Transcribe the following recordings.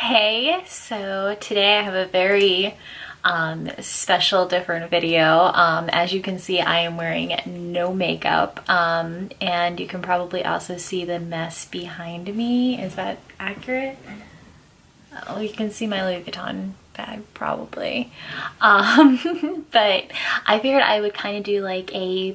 Hey, so today I have a very special different video. As you can see, I am wearing no makeup, and you can probably also see the mess behind me. Is that accurate? Oh, you can see my Louis Vuitton bag probably. But I figured I would kind of do like a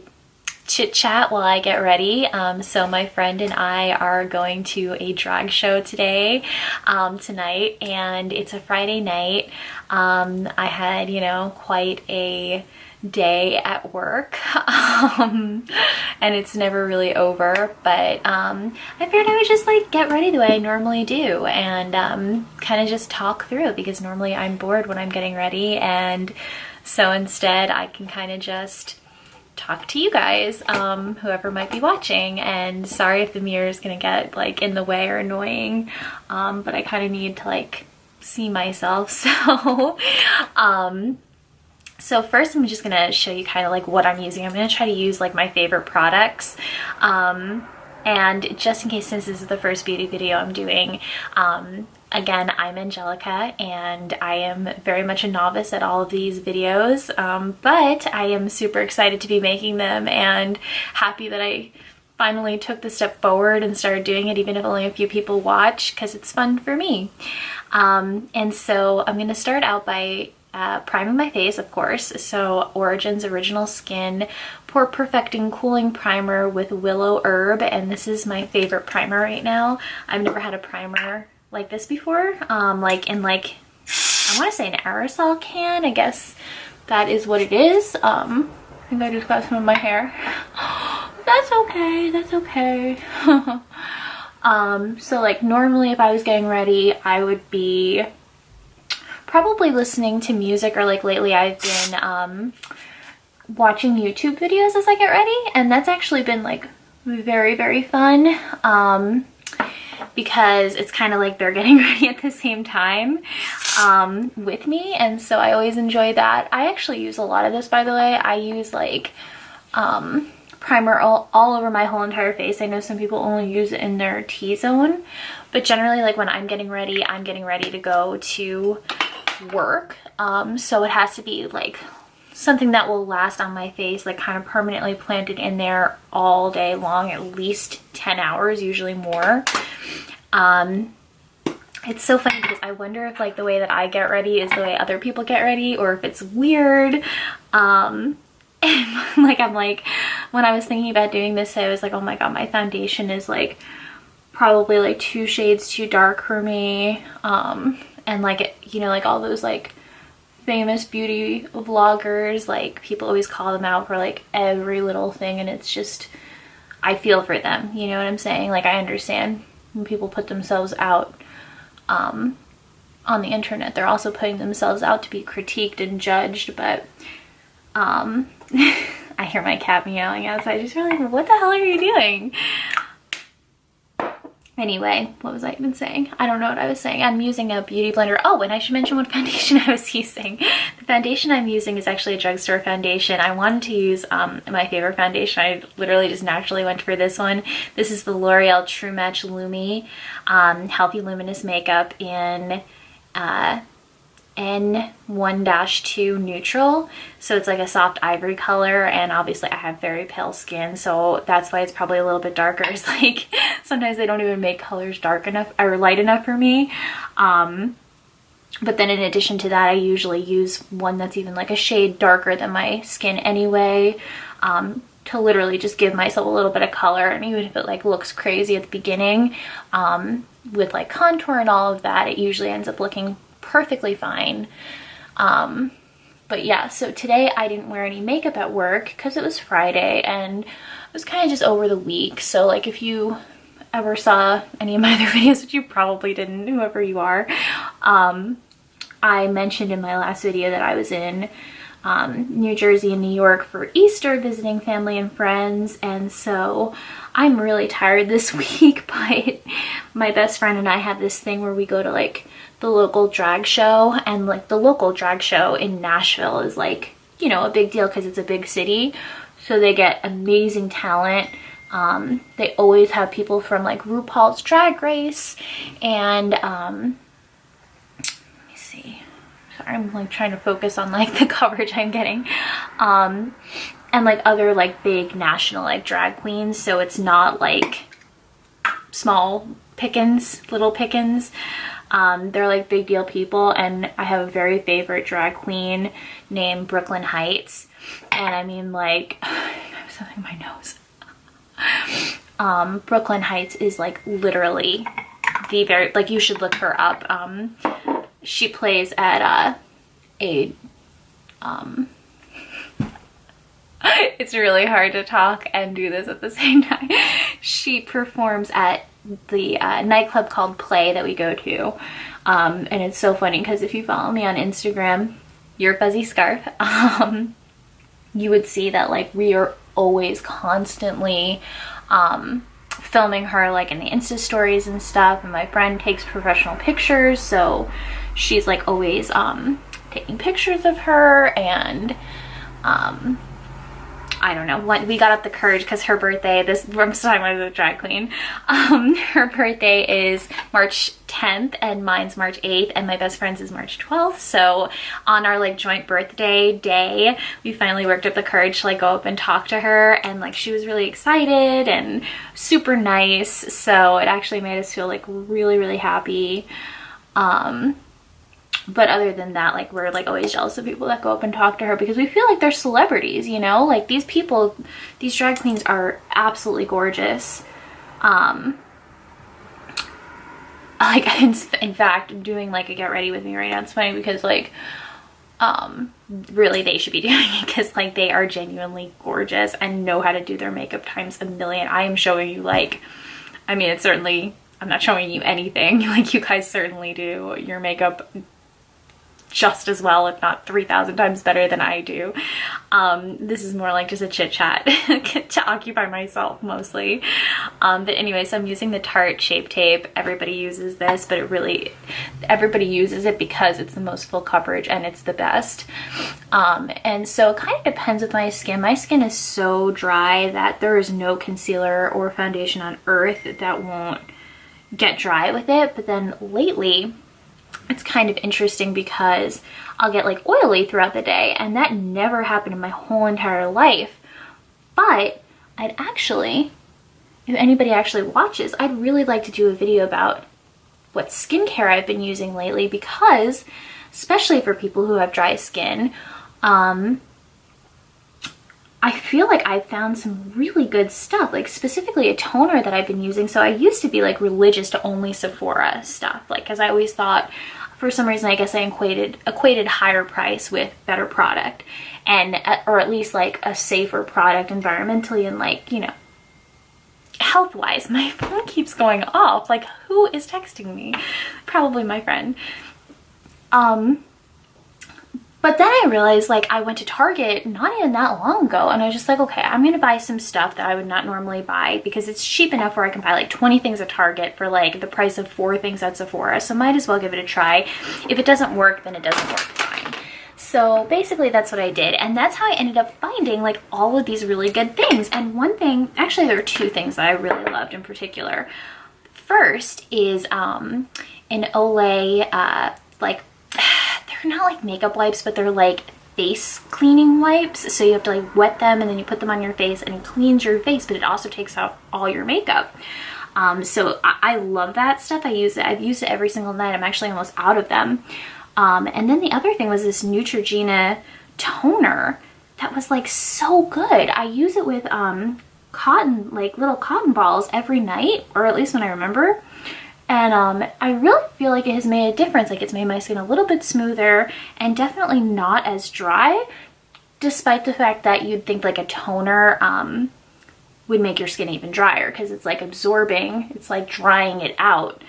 chit chat while I get ready. So my friend and I are going to a drag show today, tonight, and it's a Friday night. I had, quite a day at work, and it's never really over, but I figured I would just like get ready the way I normally do and kind of just talk through, because normally I'm bored when I'm getting ready, and so instead I can kind of just talk to you guys, whoever might be watching. And sorry if the mirror is gonna get like in the way or annoying, but I kind of need to like see myself. So first I'm just gonna show you kind of like what I'm using. I'm gonna try to use like my favorite products, and just in case, since this is the first beauty video I'm doing, again, I'm Angelica, and I am very much a novice at all of these videos, but I am super excited to be making them and happy that I finally took the step forward and started doing it, even if only a few people watch, because it's fun for me. And so I'm going to start out by priming my face, of course. So Origin's Original Skin Pore Perfecting Cooling Primer with Willow Herb, and this is my favorite primer right now. I've never had a primer like this before, like in like, I want to say an aerosol can. I guess that is what it is. I think I just got some of my hair. That's okay, that's okay. So like normally if I was getting ready, I would be probably listening to music, or like lately I've been watching YouTube videos as I get ready, and that's actually been like very, very fun, because it's kind of like they're getting ready at the same time with me, and so I always enjoy that. I actually use a lot of this, by the way. I use like primer all over my whole entire face. I know some people only use it in their T-zone, but generally like when I'm getting ready to go to work, so it has to be like something that will last on my face, like kind of permanently planted in there all day long, at least 10 hours, usually more. It's so funny because I wonder if like the way that I get ready is the way other people get ready, or if it's weird. And like I'm like, when I was thinking about doing this, I was like, oh my god, my foundation is like probably like 2 shades too dark for me, and like, like all those like famous beauty vloggers, like people always call them out for like every little thing, and it's just, I feel for them, you know what I'm saying? Like I understand when people put themselves out on the internet, they're also putting themselves out to be critiqued and judged, but I hear my cat meowing outside. She's really like, what the hell are you doing? Anyway, what was I even saying? I don't know what I was saying. I'm using a beauty blender. Oh, and I should mention what foundation I was using. The foundation I'm using is actually a drugstore foundation. I wanted to use my favorite foundation. I literally just naturally went for this one. This is the L'Oreal True Match Lumi Healthy Luminous Makeup in N1-2 neutral. So it's like a soft ivory color, and obviously I have very pale skin, so that's why it's probably a little bit darker. It's like sometimes they don't even make colors dark enough or light enough for me. But then in addition to that, I usually use one that's even like a shade darker than my skin anyway, to literally just give myself a little bit of color. And even if it like looks crazy at the beginning, with like contour and all of that, it usually ends up looking perfectly fine. But yeah, so today I didn't wear any makeup at work because it was Friday and it was kind of just over the week. So like if you ever saw any of my other videos, which you probably didn't, whoever you are, I mentioned in my last video that I was in New Jersey and New York for Easter visiting family and friends, and so I'm really tired this week, but my best friend and I have this thing where we go to like the local drag show, and like the local drag show in Nashville is like, a big deal because it's a big city, so they get amazing talent. They always have people from like RuPaul's Drag Race and sorry, I'm like trying to focus on like the coverage I'm getting. And like other like big national like drag queens, so it's not like small pickings, little pickings. They're like big deal people, and I have a very favorite drag queen named Brooklyn Heights, and I mean like I have something in my nose. Brooklyn Heights is like literally the very, like, you should look her up. She plays at it's really hard to talk and do this at the same time. She performs at the nightclub called Play that we go to, and it's so funny because if you follow me on Instagram, Your Fuzzy Scarf, you would see that like we are always constantly filming her like in the Insta stories and stuff, and my friend takes professional pictures, so she's like always taking pictures of her. And I don't know what, we got up the courage because her birthday, I'm still talking about the drag queen, her birthday is March 10th and mine's March 8th, and my best friend's is March 12th. So on our like joint birthday day, we finally worked up the courage to like go up and talk to her, and like she was really excited and super nice, so it actually made us feel like really, really happy. But other than that, like, we're like always jealous of people that go up and talk to her because we feel like they're celebrities, you know? Like, these people, these drag queens are absolutely gorgeous. Like, in fact, doing like a get ready with me right now, it's funny because like really they should be doing it because like they are genuinely gorgeous and know how to do their makeup times a million. I am showing you like, I mean, it's certainly, I'm not showing you anything, like you guys certainly do your makeup just as well, if not 3,000 times better than I do. This is more like just a chit chat to occupy myself mostly. But anyway, so I'm using the Tarte Shape Tape. Everybody uses this, but everybody uses it because it's the most full coverage and it's the best. And so it kind of depends with my skin. My skin is so dry that there is no concealer or foundation on earth that won't get dry with it. But then lately, it's kind of interesting because I'll get like oily throughout the day, and that never happened in my whole entire life. But I'd actually, if anybody actually watches, I'd really like to do a video about what skincare I've been using lately, because especially for people who have dry skin, I feel like I've found some really good stuff, like specifically a toner that I've been using. So I used to be like religious to only Sephora stuff, like, because I always thought, for some reason, I guess I equated higher price with better product, and or at least like a safer product environmentally and like, you know, health-wise. My phone keeps going off. Like, who is texting me? Probably my friend. But then I realized, like, I went to Target not even that long ago, and I was just like, okay, I'm gonna buy some stuff that I would not normally buy because it's cheap enough where I can buy like 20 things at Target for like the price of 4 things at Sephora, so might as well give it a try. If it doesn't work, then it doesn't work, fine. So basically that's what I did, and that's how I ended up finding like all of these really good things. And one thing, actually there were 2 things that I really loved in particular. First is an Olay, like, they're not like makeup wipes, but they're like face cleaning wipes. So you have to like wet them and then you put them on your face and it cleans your face, but it also takes off all your makeup. So I love that stuff. I use it. I've used it every single night. I'm actually almost out of them. And then the other thing was this Neutrogena toner that was like so good. I use it with cotton, like little cotton balls every night, or at least when I remember. And I really feel like it has made a difference. Like, it's made my skin a little bit smoother and definitely not as dry, despite the fact that you'd think like a toner would make your skin even drier because it's like absorbing, it's like drying it out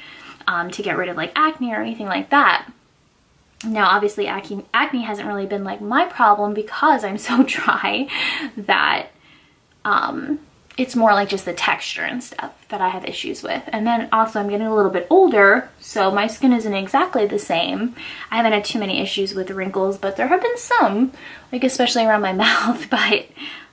to get rid of like acne or anything like that. Now, obviously acne hasn't really been like my problem because I'm so dry that it's more like just the texture and stuff that I have issues with. And then also I'm getting a little bit older, so my skin isn't exactly the same. I haven't had too many issues with wrinkles, but there have been some, like especially around my mouth. But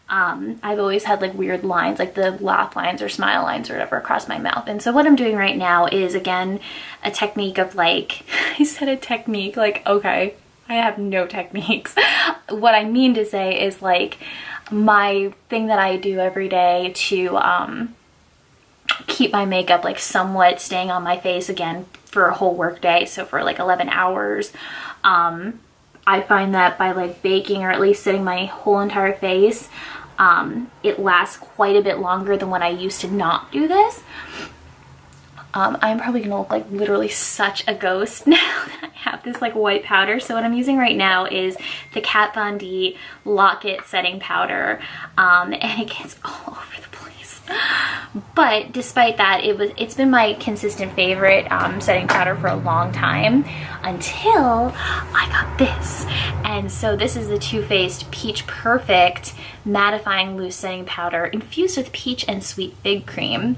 I've always had like weird lines, like the laugh lines or smile lines or whatever across my mouth. And so what I'm doing right now is, again, a technique of like, I said a technique, like, okay, I have no techniques. What I mean to say is like my thing that I do every day to keep my makeup like somewhat staying on my face again for a whole work day, so for like 11 hours. I find that by like baking or at least setting my whole entire face, it lasts quite a bit longer than when I used to not do this. I'm probably gonna look like literally such a ghost now that I have this like white powder. So what I'm using right now is the Kat Von D Lock It setting powder, and it gets all over the place. But despite that, it's been my consistent favorite setting powder for a long time until I got this. And so this is the Too Faced Peach Perfect Mattifying Loose Setting Powder infused with peach and sweet fig cream.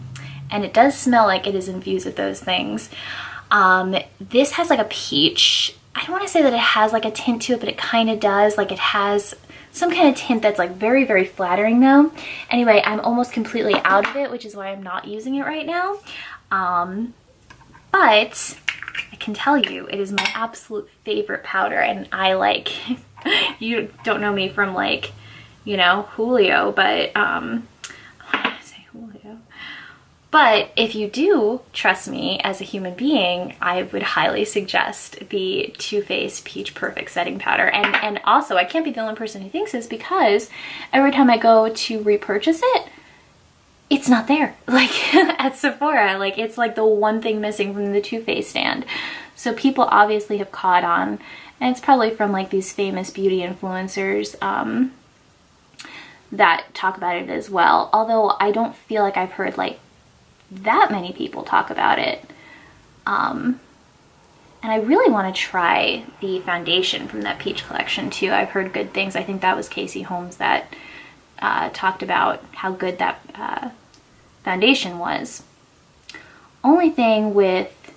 And it does smell like it is infused with those things. This has like a peach. I don't want to say that it has like a tint to it, but it kind of does. Like it has some kind of tint that's like very, very flattering though. Anyway, I'm almost completely out of it, which is why I'm not using it right now. But I can tell you it is my absolute favorite powder, and I like, you don't know me from like, you know, Julio, but but if you do trust me as a human being, I would highly suggest the Too Faced Peach Perfect Setting Powder. And also, I can't be the only person who thinks this, because every time I go to repurchase it, it's not there. Like at Sephora, like it's like the one thing missing from the Too Faced stand. So people obviously have caught on, and it's probably from like these famous beauty influencers that talk about it as well. Although I don't feel like I've heard like that many people talk about it. And I really want to try the foundation from that peach collection too. I've heard good things. I think that was Casey Holmes that talked about how good that foundation was. Only thing with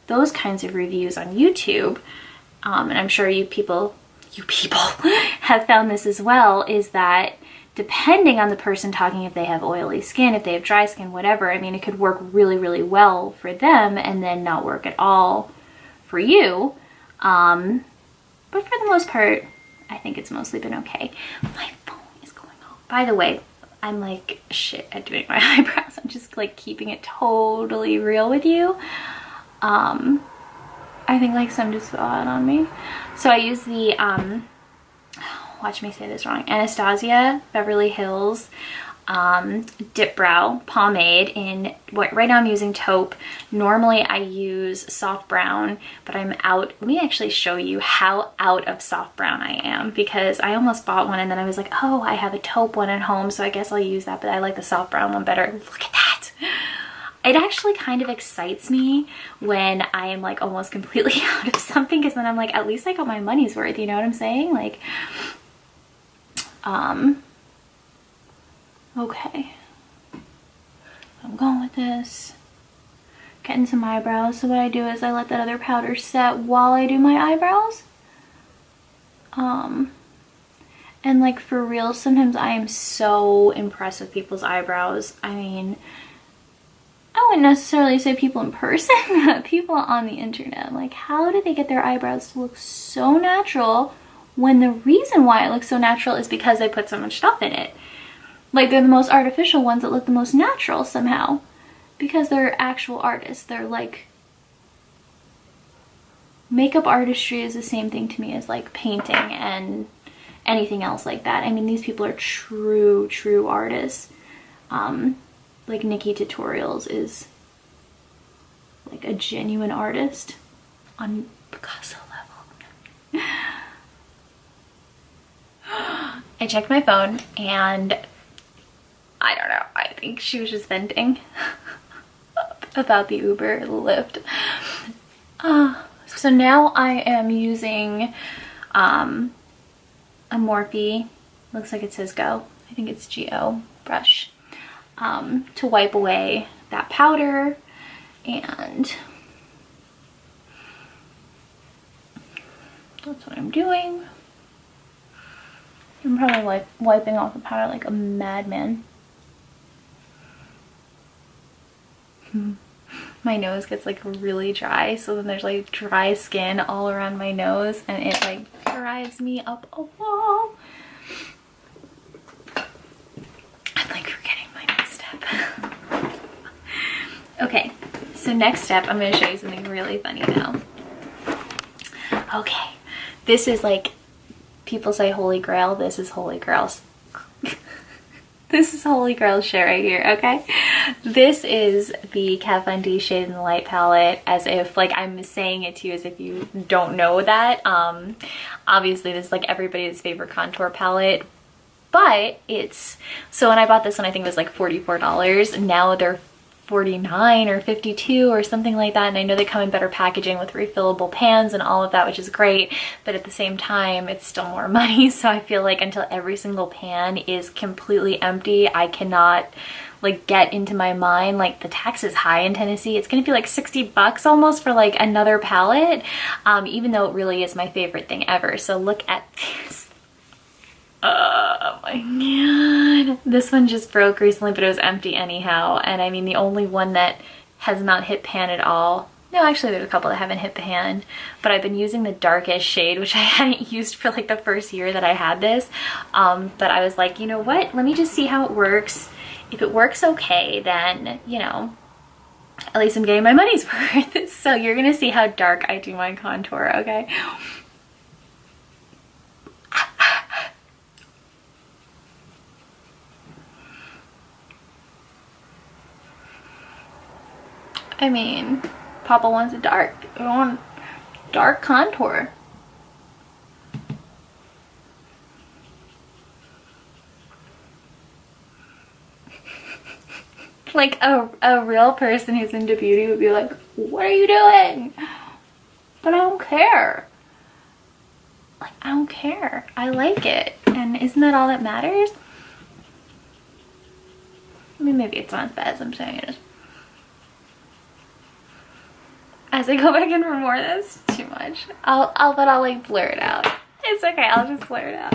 those kinds of reviews on YouTube, and I'm sure you people have found this as well, is that depending on the person talking, if they have oily skin, if they have dry skin, whatever, I mean, it could work really, really well for them and then not work at all for you. But for the most part, I think it's mostly been okay. My phone is going off. By the way, I'm like shit at doing my eyebrows. I'm just like keeping it totally real with you. I think like some just fell out on me. So I use the, watch me say this wrong, Anastasia Beverly Hills Dip Brow Pomade in what right now I'm using taupe. Normally I use soft brown, but I'm out. Let me actually show you how out of soft brown I am, because I almost bought one and then I was like, oh, I have a taupe one at home, so I guess I'll use that, but I like the soft brown one better. Look at that. It actually kind of excites me when I am like almost completely out of something, because then I'm like, at least I got my money's worth, you know what I'm saying? Like, okay, I'm going with this, getting some eyebrows. So what I do is I let that other powder set while I do my eyebrows. And like for real, sometimes I am so impressed with people's eyebrows. I mean, I wouldn't necessarily say people in person, but people on the internet. Like, how do they get their eyebrows to look so natural, when the reason why it looks so natural is because they put so much stuff in it? Like, they're the most artificial ones that look the most natural somehow, because they're actual artists. They're like, makeup artistry is the same thing to me as like painting and anything else like that. I mean, these people are true artists. Like Nikki Tutorials is like a genuine artist on Picasso level. I checked my phone and I don't know, I think she was just venting about the Uber, the Lyft. So now I am using a Morphe, looks like it says Go, I think it's Go brush, to wipe away that powder, and that's what I'm doing. I'm probably like wiping off the powder like a madman. my nose gets like really dry, so then there's like dry skin all around my nose and it like drives me up a wall. I'm like forgetting my next step. Okay, so next step, I'm going to show you something really funny now. Okay, this is like, people say holy grail, this is holy grail. This is holy grail shit right here, okay? This is the Kat Von D Shade in the Light palette, as if like I'm saying it to you as if you don't know that. Obviously this is like everybody's favorite contour palette, but it's, so when I bought this one I think it was like $44. Now they're 49 or 52 or something like that, and I know they come in better packaging with refillable pans and all of that, which is great, but at the same time it's still more money. So I feel like until every single pan is completely empty, I cannot like get into my mind like the tax is high in Tennessee. It's gonna be like 60 bucks almost for like another palette, even though it really is my favorite thing ever. So look at this. Oh my god. This one just broke recently, but it was empty anyhow. And I mean, the only one that has not hit pan at all. No, actually there's a couple that haven't hit pan, but I've been using the darkest shade, which I hadn't used for like the first year that I had this. But I was like, you know what? Let me just see how it works. If it works okay, then, you know, at least I'm getting my money's worth. So you're gonna see how dark I do my contour, okay? I mean, Papa wants it dark. I want dark contour. Like a real person who's into beauty would be like, what are you doing? But I don't care. Like, I don't care. I like it. And isn't that all that matters? I mean, maybe it's not as bad as I'm saying it is. As I go back in for more, that's too much. I'll like blur it out. It's okay, I'll just blur it out.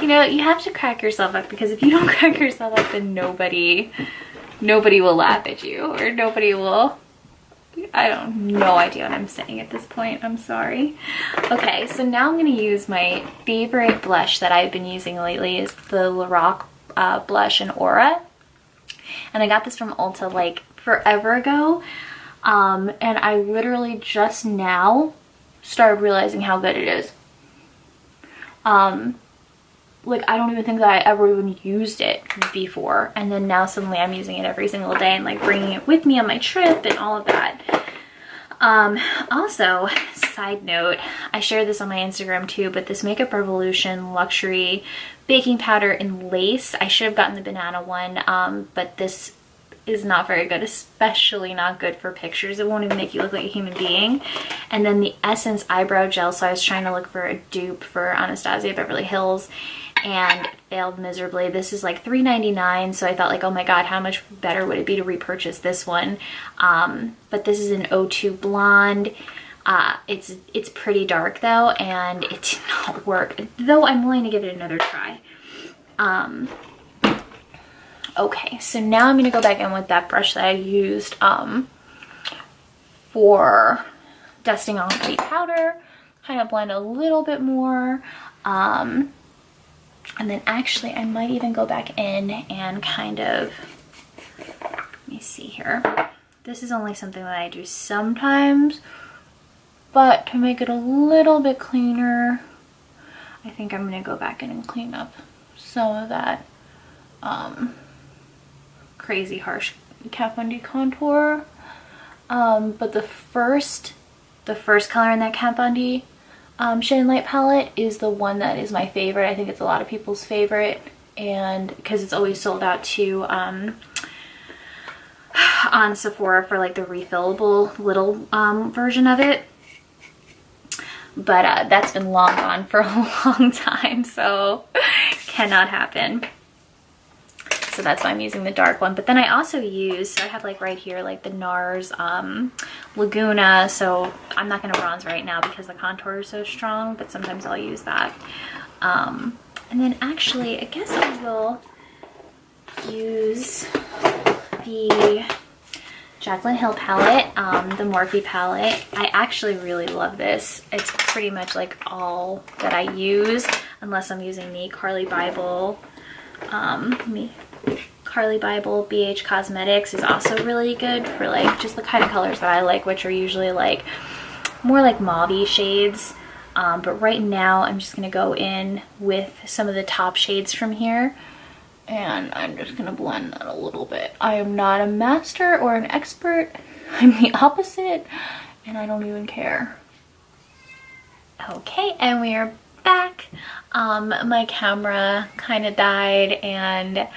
You know, you have to crack yourself up, because if you don't crack yourself up, then nobody will laugh at you, or nobody will, I don't, no idea what I'm saying at this point, I'm sorry. Okay, so now I'm gonna use my favorite blush that I've been using lately, is the Lorac blush in Aura, and I got this from Ulta like forever ago, and I literally just now started realizing how good it is. Like, I don't even think that I ever even used it before, and then now suddenly I'm using it every single day and like bringing it with me on my trip and all of that. Also, side note, I shared this on my Instagram too, but this Makeup Revolution Luxury Baking Powder in Lace, I should have gotten the banana one, but this is not very good, especially not good for pictures. It won't even make you look like a human being. And then the Essence Eyebrow Gel, so I was trying to look for a dupe for Anastasia Beverly Hills and failed miserably. This is like $3.99, so I thought like, oh my god, how much better would it be to repurchase this one? But this is an 02 Blonde. It's pretty dark though, and it did not work, though I'm willing to give it another try. Okay, so now I'm gonna go back in with that brush that I used for dusting off the powder, kind of blend a little bit more, and then actually I might even go back in and kind of, let me see here. This is only something that I do sometimes, but to make it a little bit cleaner, I think I'm gonna go back in and clean up some of that crazy harsh Kat Von D contour. But the first color in that Kat Von D Shade and Light palette is the one that is my favorite. I think it's a lot of people's favorite, and because it's always sold out too on Sephora for like the refillable little version of it. But that's been long gone for a long time, so cannot happen. So that's why I'm using the dark one. But then I also use, so I have like right here like the NARS Laguna, so I'm not going to bronze right now because the contour is so strong, but sometimes I'll use that. And then actually I guess I will use the Jaclyn Hill palette, the Morphe palette. I actually really love this. It's pretty much like all that I use, unless I'm using the Carly Bible. Carly Bible BH Cosmetics is also really good for like just the kind of colors that I like, which are usually like more like mauve-y shades. But right now I'm just gonna go in with some of the top shades from here. And I'm just gonna blend that a little bit. I am not a master or an expert. I'm the opposite, and I don't even care. Okay, and we are back. My camera kind of died, and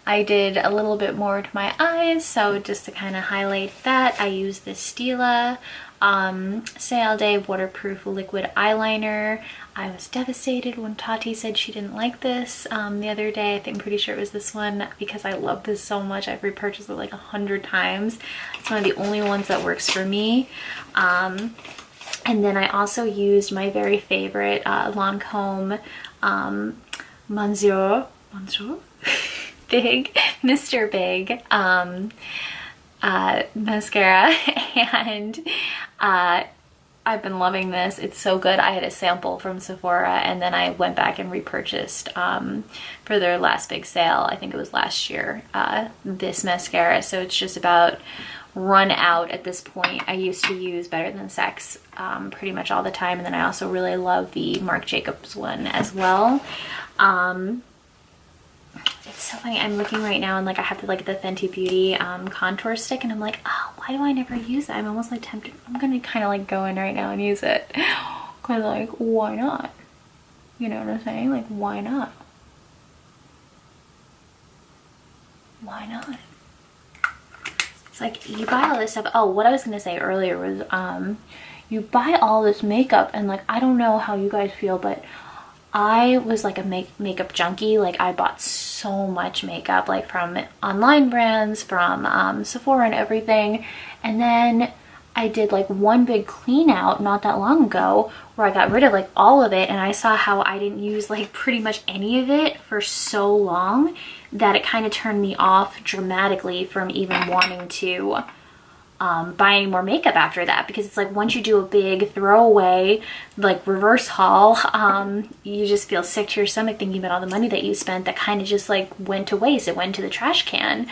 I did a little bit more to my eyes, so just to kind of highlight that, I used this Stila Stay All Day waterproof liquid eyeliner. I was devastated when Tati said she didn't like this the other day. I'm pretty sure it was this one, because I love this so much. I've repurchased it like 100 times. It's one of the only ones that works for me. And then I also used my very favorite Lancome Monsieur Big, Mr. Big mascara, and I've been loving this. It's so good. I had a sample from Sephora, and then I went back and repurchased for their last big sale, I think it was last year, this mascara. So it's just about run out at this point. I used to use Better Than Sex pretty much all the time, and then I also really love the Marc Jacobs one as well. It's so funny, I'm looking right now and like I have the Fenty Beauty contour stick, and I'm like, oh, why do I never use it? I'm almost like tempted. I'm gonna kind of like go in right now and use it, because like, why not? You know what I'm saying? Like, why not? Why not? It's like, you buy all this stuff. Oh, what I was gonna say earlier was you buy all this makeup, and like, I don't know how you guys feel, but I was like a makeup junkie. Like, I bought so much makeup, like from online brands, from Sephora and everything. And then I did like one big clean out not that long ago where I got rid of like all of it, and I saw how I didn't use like pretty much any of it for so long that it kind of turned me off dramatically from even wanting to buy any more makeup after that, because it's like, once you do a big throwaway like reverse haul, you just feel sick to your stomach thinking about all the money that you spent that kind of just like went to waste. It went to the trash can.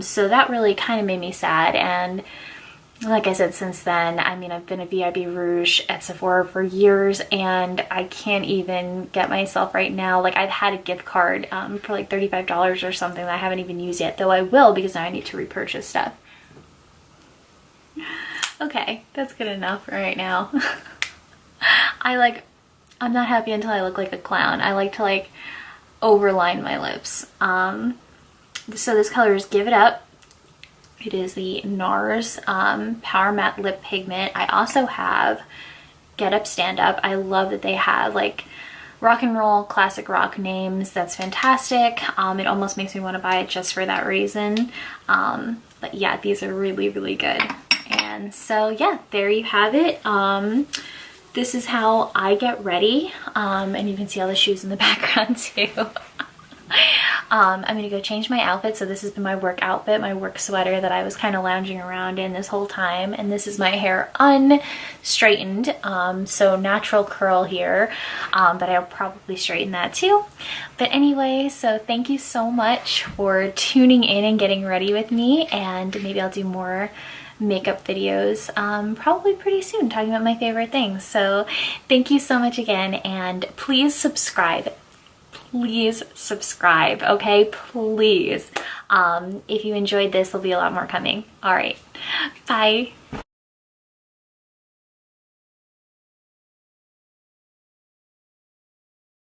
So that really kind of made me sad. And like I said, since then, I mean, I've been a VIB Rouge at Sephora for years, and I can't even get myself right now. Like, I've had a gift card for like $35 or something that I haven't even used yet, though I will, because now I need to repurchase stuff. Okay, that's good enough right now. I'm not happy until I look like a clown. I like to like overline my lips. So this color is Give It Up. It is the NARS Power Matte Lip Pigment. I also have Get Up Stand Up. I love that they have like rock and roll, classic rock names. That's fantastic. It almost makes me want to buy it just for that reason. But yeah, these are really, really good. And so yeah, there you have it. This is how I get ready. And you can see all the shoes in the background too. I'm gonna go change my outfit. So this has been my work outfit, my work sweater that I was kind of lounging around in this whole time. And this is my hair unstraightened. So natural curl here, but I'll probably straighten that too. But anyway, so thank you so much for tuning in and getting ready with me. And maybe I'll do more makeup videos probably pretty soon, talking about my favorite things. So thank you so much again, and please subscribe. Please subscribe, okay? Please. If you enjoyed this, there'll be a lot more coming. All right, bye.